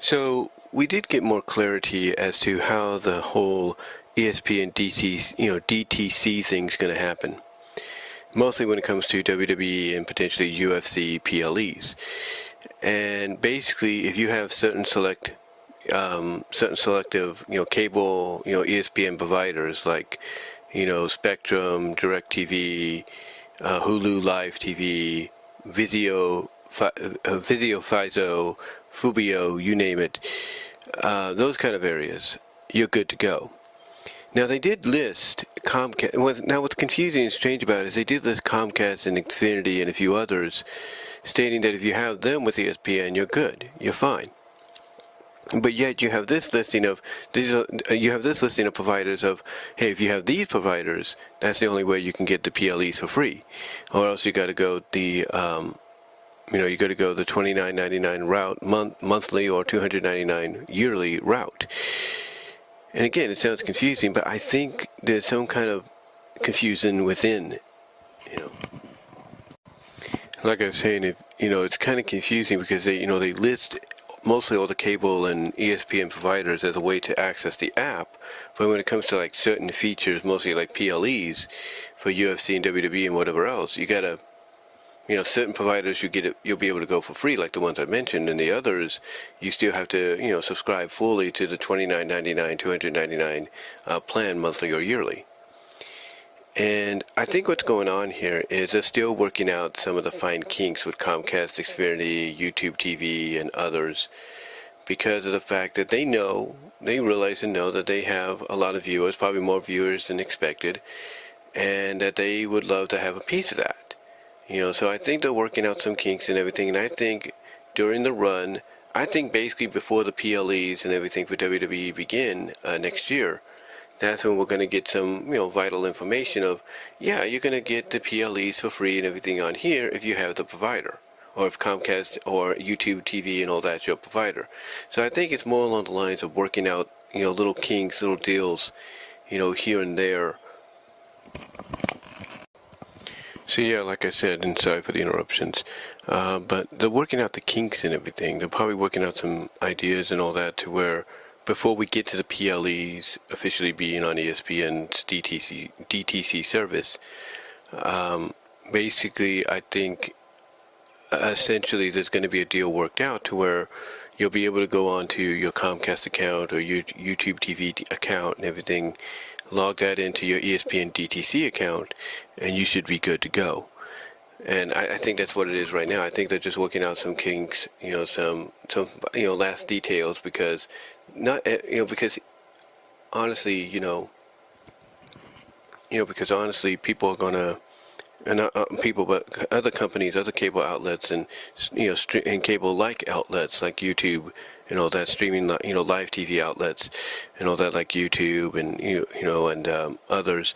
So we did get more clarity as to how the whole ESPN DTC thing's going to happen. Mostly when it comes to WWE and potentially UFC PLEs. And basically, if you have certain selective, cable, ESPN providers like, Spectrum, DirecTV, Hulu Live TV, Vizio, Fizo, Fubio, you name it, those kind of areas, you're good to go. Now, they did list Comcast. Now, what's confusing and strange about it is they did list Comcast and Xfinity and a few others, stating that if you have them with ESPN, you're good, you're fine. But yet you have this listing of providers of, hey, if you have these providers, that's the only way you can get the PLEs for free, or else you got to go the you got to go the $29.99 route monthly or $299 yearly route. And again, it sounds confusing, but I think there's some kind of confusion within, Like I was saying, it's kind of confusing because they list mostly all the cable and ESPN providers as a way to access the app, but when it comes to like certain features, mostly like PLEs for UFC and WWE and whatever else, you gotta, certain providers you'll be able to go for free, like the ones I mentioned, and the others you still have to, subscribe fully to the $29.99, $299 plan monthly or yearly. And I think what's going on here is they're still working out some of the fine kinks with Comcast, Xfinity, YouTube TV, and others, because of the fact that they realize and know that they have a lot of viewers, probably more viewers than expected, and that they would love to have a piece of that. So I think they're working out some kinks and everything, and I think during the run, basically before the PLEs and everything for WWE begin next year, that's when we're going to get some, vital information of, yeah, you're going to get the PLEs for free and everything on here if you have the provider, or if Comcast or YouTube TV and all that's your provider. So I think it's more along the lines of working out, little kinks, little deals, here and there. So yeah, like I said, and sorry for the interruptions, but they're working out the kinks and everything. They're probably working out some ideas and all that to where, before we get to the PLEs officially being on ESPN's DTC service, basically I think essentially there's going to be a deal worked out to where you'll be able to go on to your Comcast account or your YouTube TV account and everything, log that into your ESPN DTC account, and you should be good to go. And I think that's what it is right now. I think they're just working out some kinks, some last details, because because honestly, people are gonna, and not people, but other companies, other cable outlets, and and cable-like outlets like YouTube and all that, streaming, live TV outlets and all that, like YouTube and and others.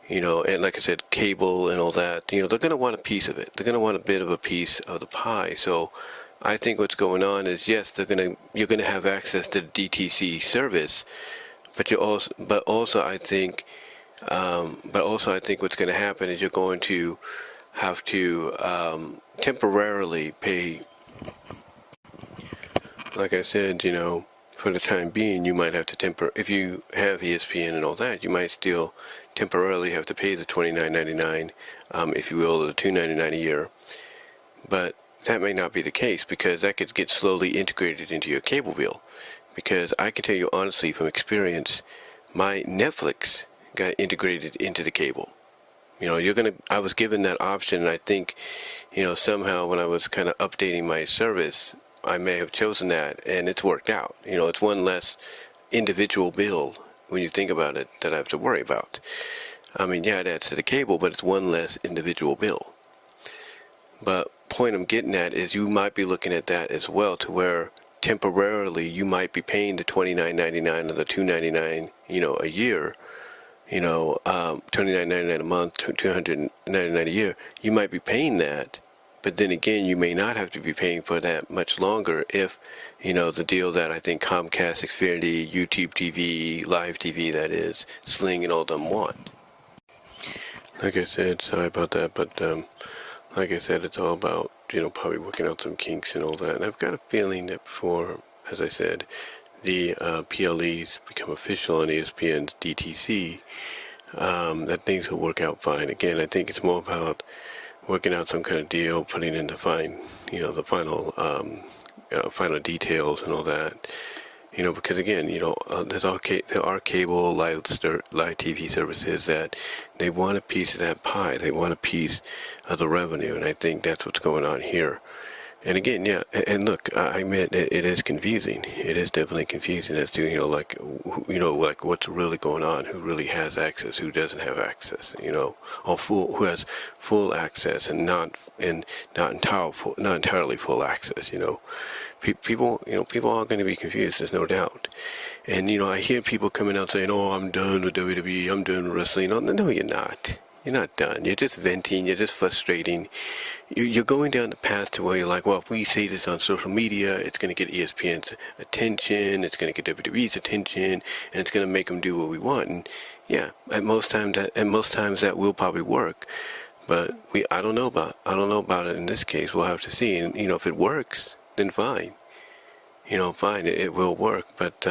And like I said, cable and all that, they're going to want a piece of it. They're going to want a bit of a piece of the pie. So I think what's going on is, yes, you're going to have access to the DTC service, but also I think what's going to happen is you're going to have to temporarily pay. Like I said, for the time being, you might have to if you have ESPN and all that, you might still temporarily have to pay the $29.99, if you will, or the $299 a year. But that may not be the case, because that could get slowly integrated into your cable bill. Because I can tell you honestly from experience, my Netflix got integrated into the cable. I was given that option, and I think, somehow when I was kind of updating my service, I may have chosen that, and it's worked out. It's one less individual bill when you think about it that I have to worry about. I mean, yeah, it adds to the cable, but it's one less individual bill. But point I'm getting at is you might be looking at that as well, to where temporarily you might be paying the $29.99 or the $299, a year, $29.99 a month, $299 a year. You might be paying that. But then again, you may not have to be paying for that much longer if, the deal that I think Comcast, Xfinity, YouTube TV, Live TV, that is, Sling and all them want. Like I said, sorry about that, but like I said, it's all about, probably working out some kinks and all that. And I've got a feeling that before as I said, the PLEs become official on ESPN's DTC, that things will work out fine. Again, I think it's more about working out some kind of deal, putting in the final details and all that. Because again, there are cable live TV services that they want a piece of that pie. They want a piece of the revenue, and I think that's what's going on here. And again, yeah, and look, I admit it is confusing. It is definitely confusing as to like what's really going on, who really has access, who doesn't have access, who has full access and not entirely full access. People are going to be confused. There's no doubt. And I hear people coming out saying, "Oh, I'm done with WWE. I'm done with wrestling." No, you're not. You're not done. You're just venting. You're just frustrating. You're going down the path to where you're like, well, if we say this on social media, it's going to get ESPN's attention, it's going to get WWE's attention, and it's going to make them do what we want. And yeah, at most times that will probably work. But I don't know about it in this case. We'll have to see. And if it works, then fine. Fine. It will work. But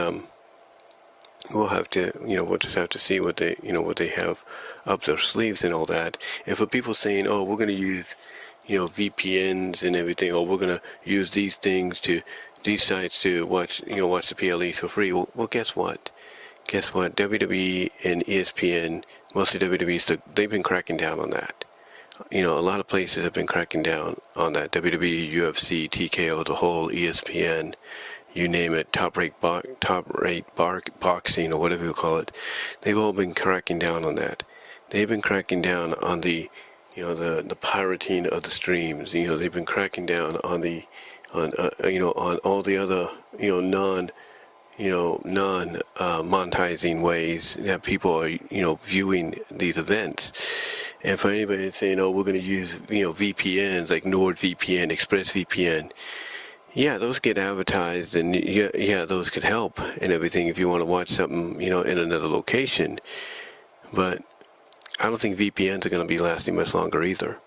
we'll just have to see what they have up their sleeves and all that. And for people saying, "Oh, we're going to use, VPNs and everything, or we're going to use these sites to watch the PLEs for free," well, guess what? WWE and ESPN, mostly WWE, they've been cracking down on that. A lot of places have been cracking down on that. WWE, UFC, TKO, the whole ESPN. You name it, top rate boxing, or whatever you call it. They've all been cracking down on that. They've been cracking down on the pirating of the streams. They've been cracking down on on all the other non monetizing ways that people are viewing these events. And for anybody saying, "Oh, we're going to use VPNs like NordVPN, ExpressVPN," yeah, those get advertised, and yeah, those could help and everything if you want to watch something, in another location. But I don't think VPNs are going to be lasting much longer either.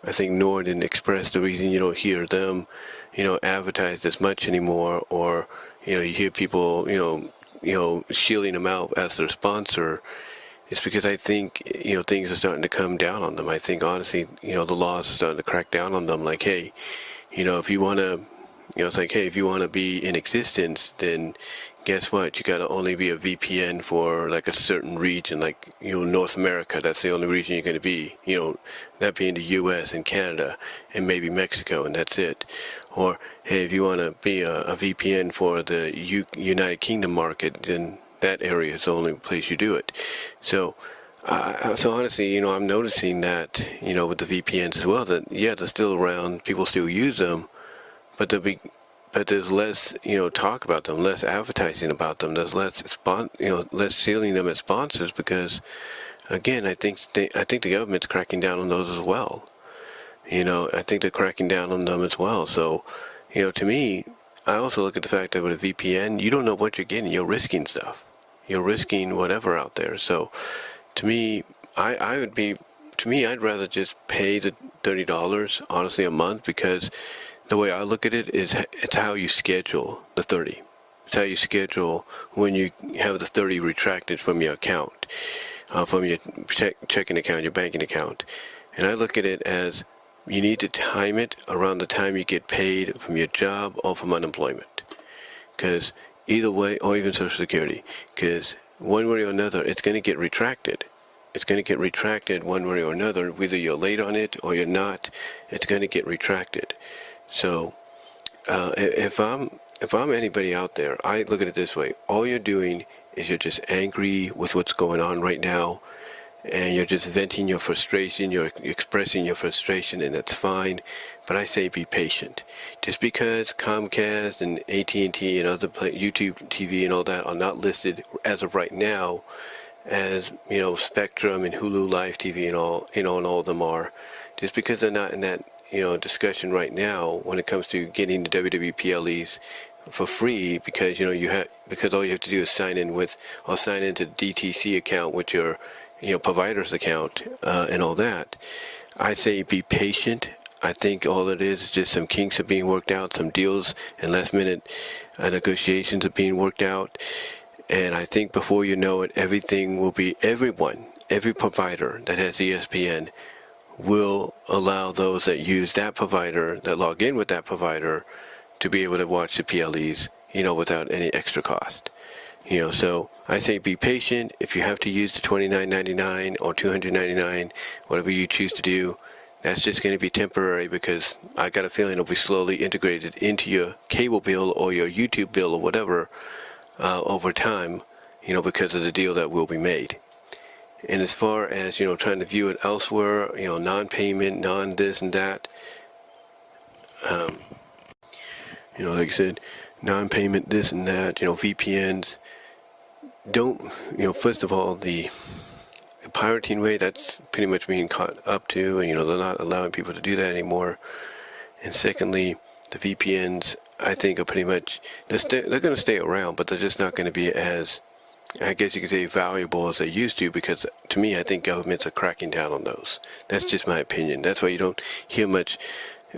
I think Nord and Express, the reason you don't hear them, advertised as much anymore, or you hear people, shielding them out as their sponsor, is because I think things are starting to come down on them. I think honestly, the laws are starting to crack down on them. Like, hey, if you want to. It's like, hey, if you want to be in existence, then guess what? You got to only be a VPN for like a certain region, like, North America. That's the only region you're going to be, that being the U.S. and Canada and maybe Mexico, and that's it. Or, hey, if you want to be a VPN for the United Kingdom market, then that area is the only place you do it. So honestly, I'm noticing that, with the VPNs as well, that, yeah, they're still around. People still use them. But there's less, talk about them, less advertising about them. There's less sealing them as sponsors because, again, I think the government's cracking down on those as well. I think they're cracking down on them as well. So, to me, I also look at the fact that with a VPN, you don't know what you're getting. You're risking stuff. You're risking whatever out there. So, to me, I'd rather just pay the $30, honestly, a month, because the way I look at it is it's how you schedule the 30. It's how you schedule when you have the 30 retracted from your account, from your checking account, your banking account. And I look at it as you need to time it around the time you get paid from your job or from unemployment. Because either way, or even Social Security, because one way or another, it's going to get retracted. It's going to get retracted one way or another. Whether you're late on it or you're not, it's going to get retracted. So, if I'm anybody out there, I look at it this way. All you're doing is you're just angry with what's going on right now, and you're just venting your frustration, you're expressing your frustration, and that's fine. But I say be patient. Just because Comcast and AT&T and other YouTube TV and all that are not listed as of right now, as Spectrum and Hulu Live TV and all, and all of them are, just because they're not in that discussion right now when it comes to getting the WWE PLEs for free, because because all you have to do is sign into the DTC account with your provider's account and all that. I say be patient. I think all it is just some kinks are being worked out, some deals and last-minute negotiations are being worked out. And I think before you know it, everything will be, every provider that has ESPN will allow those that use that provider, that log in with that provider, to be able to watch the PLEs, without any extra cost. So I say be patient. If you have to use the $29.99 or $299, whatever you choose to do, that's just going to be temporary, because I got a feeling it'll be slowly integrated into your cable bill or your YouTube bill or whatever over time, because of the deal that will be made. And as far as, trying to view it elsewhere, non-payment, non-this and that, like I said, non-payment, this and that, VPNs, don't, first of all, the pirating way, that's pretty much being caught up to, and, they're not allowing people to do that anymore. And secondly, the VPNs, I think, are pretty much, they're going to stay around, but they're just not going to be as, I guess you could say, valuable as they used to, because to me, I think governments are cracking down on those. That's just my opinion. That's why you don't hear much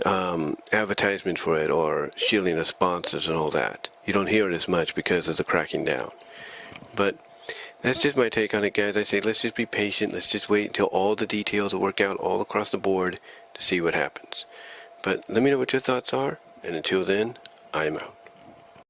advertisement for it or shielding of sponsors and all that. You don't hear it as much because of the cracking down. But that's just my take on it, guys. I say let's just be patient. Let's just wait until all the details are worked out all across the board to see what happens. But let me know what your thoughts are, and until then, I'm out.